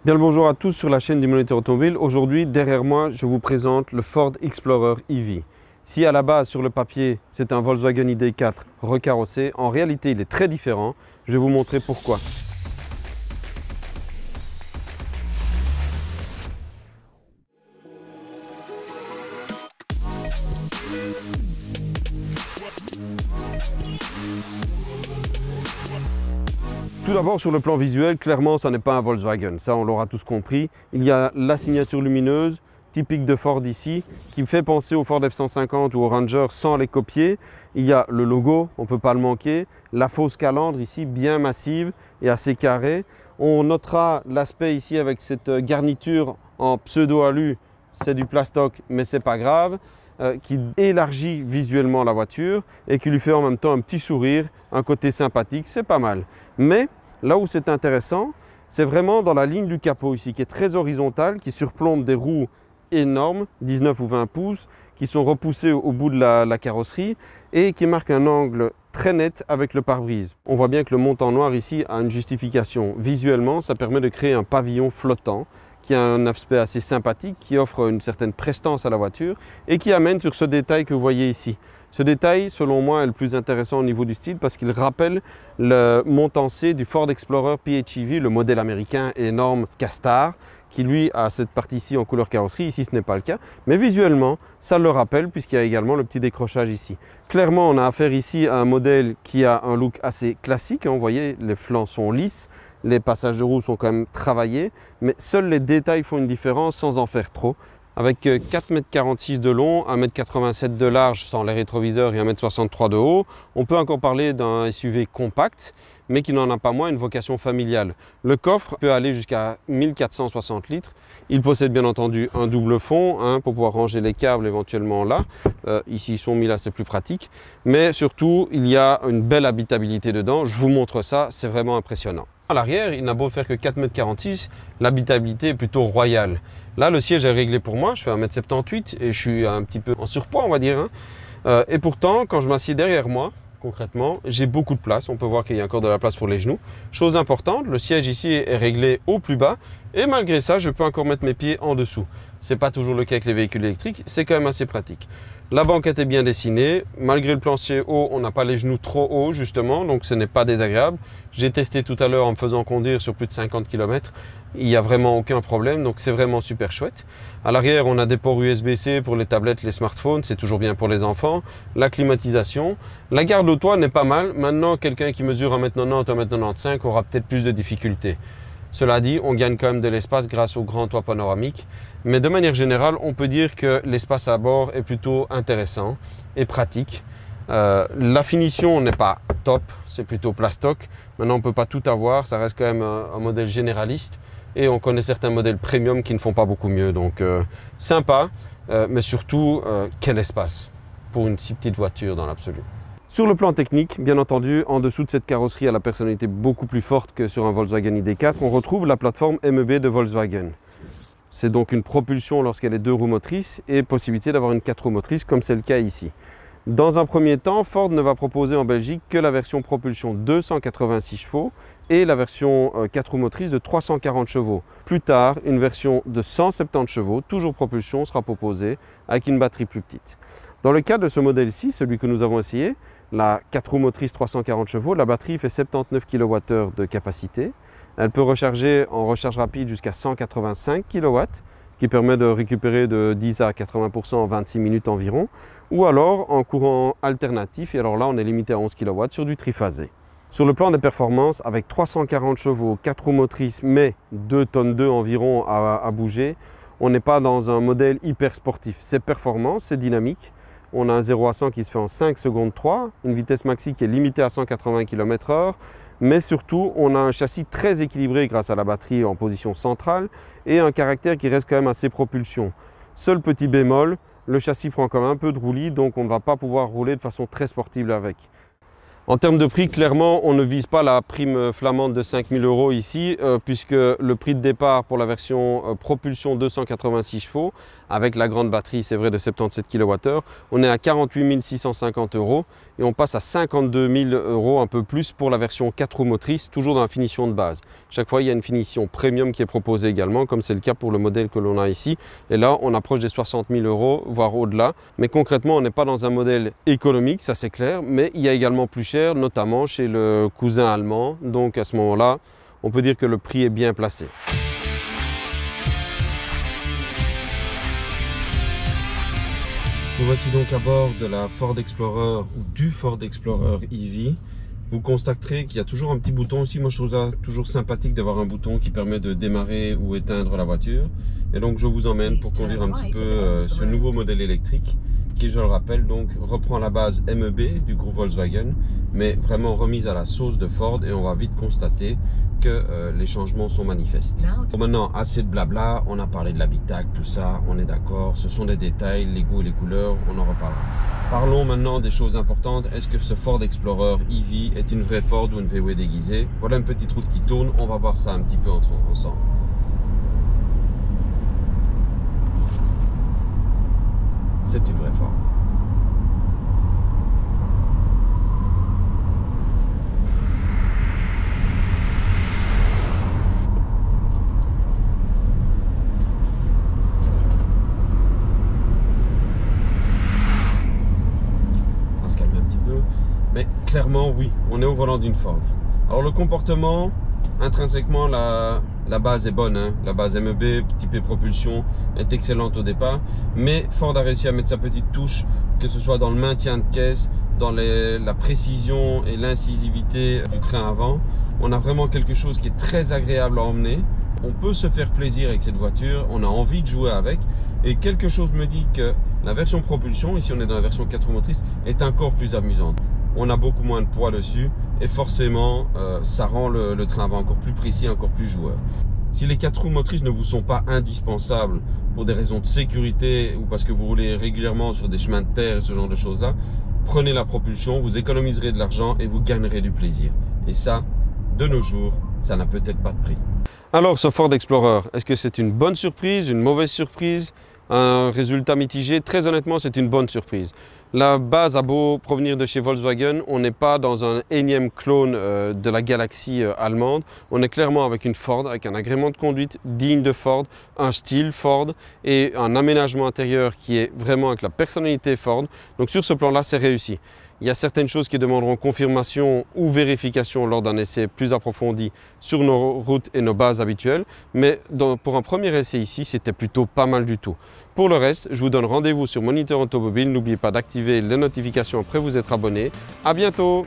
Bien le bonjour à tous sur la chaîne du Moniteur Automobile. Aujourd'hui, derrière moi, je vous présente le Ford Explorer EV. Si à la base, sur le papier, c'est un Volkswagen ID.4 recarrossé, en réalité, il est très différent. Je vais vous montrer pourquoi. Tout d'abord, sur le plan visuel, clairement, ça n'est pas un Volkswagen. Ça, on l'aura tous compris. Il y a la signature lumineuse, typique de Ford ici, qui me fait penser au Ford F-150 ou au Ranger sans les copier. Il y a le logo, on ne peut pas le manquer. La fausse calandre ici, bien massive et assez carrée. On notera l'aspect ici avec cette garniture en pseudo-alu. C'est du plastoc, mais c'est pas grave. Qui élargit visuellement la voiture et qui lui fait en même temps un petit sourire, un côté sympathique, c'est pas mal. Mais là où c'est intéressant, c'est vraiment dans la ligne du capot ici, qui est très horizontale, qui surplombe des roues énormes, 19 ou 20 pouces, qui sont repoussées au bout de la carrosserie et qui marque un angle très net avec le pare-brise. On voit bien que le montant noir ici a une justification. Visuellement, ça permet de créer un pavillon flottant qui a un aspect assez sympathique, qui offre une certaine prestance à la voiture et qui amène sur ce détail que vous voyez ici. Ce détail, selon moi, est le plus intéressant au niveau du style parce qu'il rappelle le montancier du Ford Explorer PHEV, le modèle américain énorme Castar, qui lui a cette partie-ci en couleur carrosserie. Ici, ce n'est pas le cas. Mais visuellement, ça le rappelle puisqu'il y a également le petit décrochage ici. Clairement, on a affaire ici à un modèle qui a un look assez classique. Vous voyez, les flancs sont lisses. Les passages de roues sont quand même travaillés, mais seuls les détails font une différence sans en faire trop. Avec 4,46 m de long, 1,87 m de large sans les rétroviseurs et 1,63 m de haut, on peut encore parler d'un SUV compact, mais qui n'en a pas moins une vocation familiale. Le coffre peut aller jusqu'à 1460 litres. Il possède bien entendu un double fond pour pouvoir ranger les câbles éventuellement là. Ici, ils sont mis là, c'est plus pratique. Mais surtout, il y a une belle habitabilité dedans. Je vous montre ça, c'est vraiment impressionnant. À l'arrière, il n'a beau faire que 4,46 m, l'habitabilité est plutôt royale. Là, le siège est réglé pour moi, je fais 1,78 m et je suis un petit peu en surpoids, on va dire. Et pourtant, quand je m'assieds derrière moi, concrètement, j'ai beaucoup de place. On peut voir qu'il y a encore de la place pour les genoux. Chose importante, le siège ici est réglé au plus bas et malgré ça, je peux encore mettre mes pieds en dessous. Ce n'est pas toujours le cas avec les véhicules électriques, c'est quand même assez pratique. La banquette est bien dessinée. Malgré le plancher haut, on n'a pas les genoux trop hauts justement, donc ce n'est pas désagréable. J'ai testé tout à l'heure en me faisant conduire sur plus de 50 km. Il n'y a vraiment aucun problème, donc c'est vraiment super chouette. À l'arrière, on a des ports USB-C pour les tablettes, les smartphones, c'est toujours bien pour les enfants. La climatisation. La garde au toit n'est pas mal. Maintenant, quelqu'un qui mesure 1,90 m, 1,95 m aura peut-être plus de difficultés. Cela dit, on gagne quand même de l'espace grâce au grand toit panoramique. Mais de manière générale, on peut dire que l'espace à bord est plutôt intéressant et pratique. La finition n'est pas top, c'est plutôt plastoc. Maintenant, on ne peut pas tout avoir, ça reste quand même un modèle généraliste. Et on connaît certains modèles premium qui ne font pas beaucoup mieux. Donc, sympa, mais surtout, quel espace pour une si petite voiture dans l'absolu. Sur le plan technique, bien entendu, en dessous de cette carrosserie à la personnalité beaucoup plus forte que sur un Volkswagen ID.4, on retrouve la plateforme MEB de Volkswagen. C'est donc une propulsion lorsqu'elle est 2 roues motrices et possibilité d'avoir une 4 roues motrices comme c'est le cas ici. Dans un premier temps, Ford ne va proposer en Belgique que la version propulsion 286 chevaux et la version 4 roues motrices de 340 chevaux. Plus tard, une version de 170 chevaux, toujours propulsion, sera proposée avec une batterie plus petite. Dans le cas de ce modèle-ci, celui que nous avons essayé, la 4 roues motrices 340 chevaux, la batterie fait 79 kWh de capacité. Elle peut recharger en recharge rapide jusqu'à 185 kW, ce qui permet de récupérer de 10 à 80% en 26 minutes environ, ou alors en courant alternatif, et alors là on est limité à 11 kW sur du triphasé. Sur le plan des performances, avec 340 chevaux, 4 roues motrices, mais 2,2 tonnes environ à bouger, on n'est pas dans un modèle hyper sportif. C'est performant, c'est dynamique. On a un 0 à 100 qui se fait en 5 secondes 3, une vitesse maxi qui est limitée à 180 km/h, mais surtout on a un châssis très équilibré grâce à la batterie en position centrale et un caractère qui reste quand même assez propulsion. Seul petit bémol, le châssis prend quand même un peu de roulis, donc on ne va pas pouvoir rouler de façon très sportive avec. En termes de prix, clairement, on ne vise pas la prime flamande de 5 000 € ici, puisque le prix de départ pour la version propulsion 286 chevaux, avec la grande batterie, c'est vrai, de 77 kWh, on est à 48 650 € et on passe à 52 000 € un peu plus pour la version 4 roues motrices, toujours dans la finition de base. Chaque fois, il y a une finition premium qui est proposée également, comme c'est le cas pour le modèle que l'on a ici. Et là, on approche des 60 000 €, voire au-delà. Mais concrètement, on n'est pas dans un modèle économique, ça c'est clair, mais il y a également plus cher, notamment chez le cousin allemand. Donc à ce moment-là, on peut dire que le prix est bien placé. Nous voici donc à bord de la Ford Explorer ou du Ford Explorer EV. Vous constaterez qu'il y a toujours un petit bouton aussi. Moi je trouve ça toujours sympathique d'avoir un bouton qui permet de démarrer ou éteindre la voiture. Et donc je vous emmène pour conduire un petit peu ce nouveau modèle électrique qui, je le rappelle, donc reprend la base MEB du groupe Volkswagen, mais vraiment remise à la sauce de Ford, et on va vite constater que les changements sont manifestes. Bon, maintenant, assez de blabla, on a parlé de l'habitacle, tout ça, on est d'accord, ce sont des détails, les goûts et les couleurs, on en reparlera. Parlons maintenant des choses importantes. Est-ce que ce Ford Explorer EV est une vraie Ford ou une VW déguisée? Voilà une petite route qui tourne, on va voir ça un petit peu ensemble. C'est une vraie Ford. On va se calmer un petit peu. Mais clairement, oui, on est au volant d'une Ford. Alors le comportement, intrinsèquement, la base est bonne, hein. La base MEB, typée propulsion, est excellente au départ. Mais Ford a réussi à mettre sa petite touche, que ce soit dans le maintien de caisse, dans la précision et l'incisivité du train avant. On a vraiment quelque chose qui est très agréable à emmener. On peut se faire plaisir avec cette voiture, on a envie de jouer avec. Et quelque chose me dit que la version propulsion, ici on est dans la version 4 roues motrices, est encore plus amusante. On a beaucoup moins de poids dessus et forcément ça rend le train avant encore plus précis, encore plus joueur. Si les 4 roues motrices ne vous sont pas indispensables pour des raisons de sécurité ou parce que vous roulez régulièrement sur des chemins de terre et ce genre de choses là, prenez la propulsion, vous économiserez de l'argent et vous gagnerez du plaisir. Et ça, de nos jours, ça n'a peut-être pas de prix. Alors ce Ford Explorer, est-ce que c'est une bonne surprise, une mauvaise surprise, un résultat mitigé? Très honnêtement, c'est une bonne surprise. La base a beau provenir de chez Volkswagen, on n'est pas dans un énième clone de la galaxie allemande. On est clairement avec une Ford, avec un agrément de conduite digne de Ford, un style Ford et un aménagement intérieur qui est vraiment avec la personnalité Ford. Donc sur ce plan-là, c'est réussi. Il y a certaines choses qui demanderont confirmation ou vérification lors d'un essai plus approfondi sur nos routes et nos bases habituelles. Mais pour un premier essai ici, c'était plutôt pas mal du tout. Pour le reste, je vous donne rendez-vous sur Moniteur Automobile. N'oubliez pas d'activer les notifications après vous être abonné. À bientôt!